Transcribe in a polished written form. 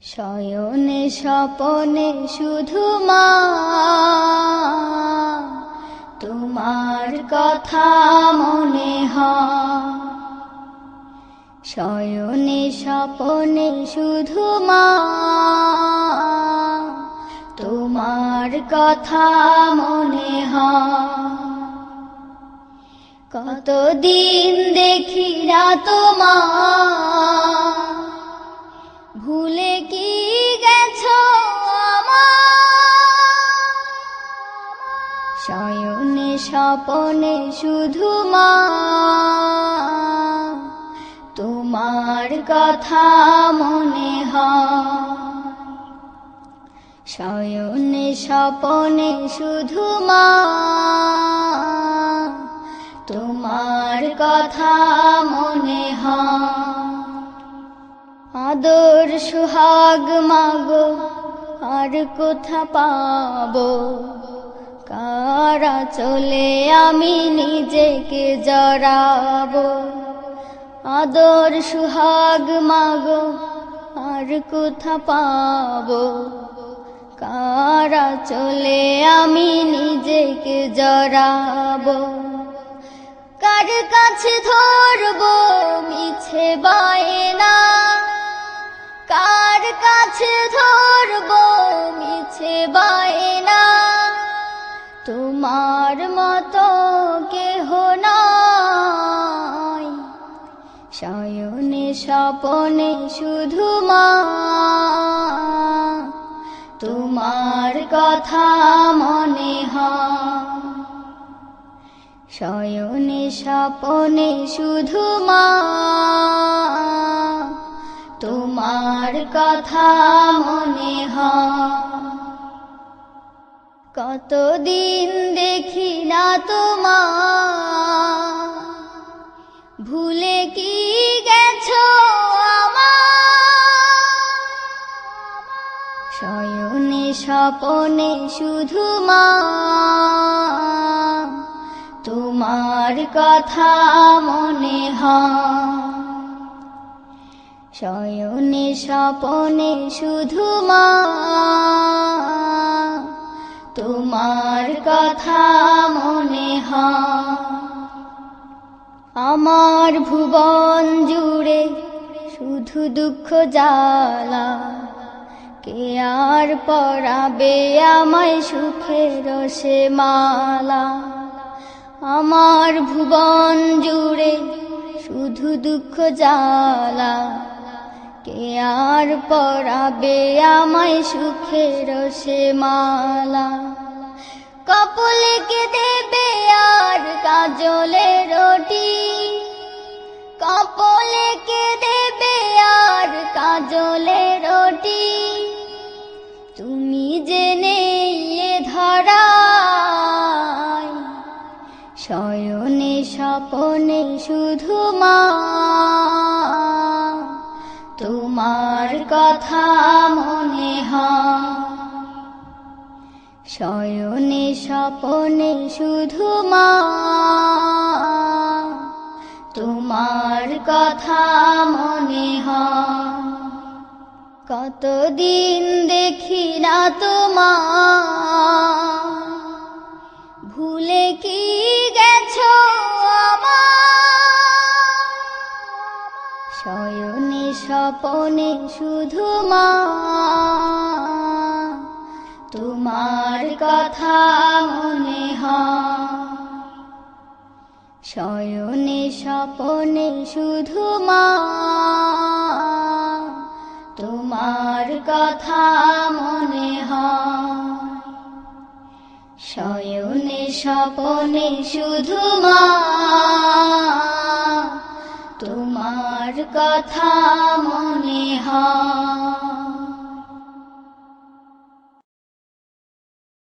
শয়নে স্বপনে শুধু মা তোমার কথা মনে হয়। শয়নে স্বপনে শুধু মা তোমার কথা মনে হয়। কতদিন দেখি না তোমার, ভুলে কি গেছো আমার। শয়নে স্বপনে শুধু মা তোমার কথা মনে হয়। শয়নে স্বপনে শুধু মা তোমার কথা মনে হয়। আদর সুহাগ মাগো আর কোথা পাবো, কারা চলে আমি নিজেকে জড়াবো। আদর সুহাগ মাগো আর কোথা পাবো, কারা চলে আমি নিজেকে জড়াবো। কার কাছে ধরবো মিছে বায়না, কার কাছে ধরবো মিছে বায়না। তোমার মতো কেহ নাই। শয়নে স্বপনে শুধু মা তোমার কথা মনে হয়। শয়নে স্বপনে শুধু মা তোমার কথা মনে হয়। কতদিন দেখি না তোমার, ভুলে কি গেছো আমার। শয়নে স্বপনে শুধু মা তোমার কথা মনে হয়। শয়নে স্বপনে শুধু মা তোমার কথা মনে হয়। আমার ভুবন জুড়ে শুধু দুঃখ জ্বালা, কে আর পরাবে আমায় সুখের সে মালা। আমার ভুবন জুড়ে শুধু দুঃখ জ্বালা, কে আর পরাবে আমায় সুখের সে মালা। কপালে কে দেবে আর কাজলে রুটি, কপালে কে দেবে আর কাজলে রুটি। তুমি জেনে এ ধরায়। শয়নে স্বপনে শুধু মা তোমার কথা মনে হয়। শয়নে স্বপনে শুধু মা তোমার কথা মনে হয়। কতদিন দেখি না তোমার, ভুলে কি গেছো আমার। শয়নে স্বপনে শুধু মা তোমার কথা মনে হয়। শয়নে স্বপনে শুধু মা তোমার কথা মনে হয়। শয়নে স্বপনে শুধু মা তোমার কথা মনে হয়।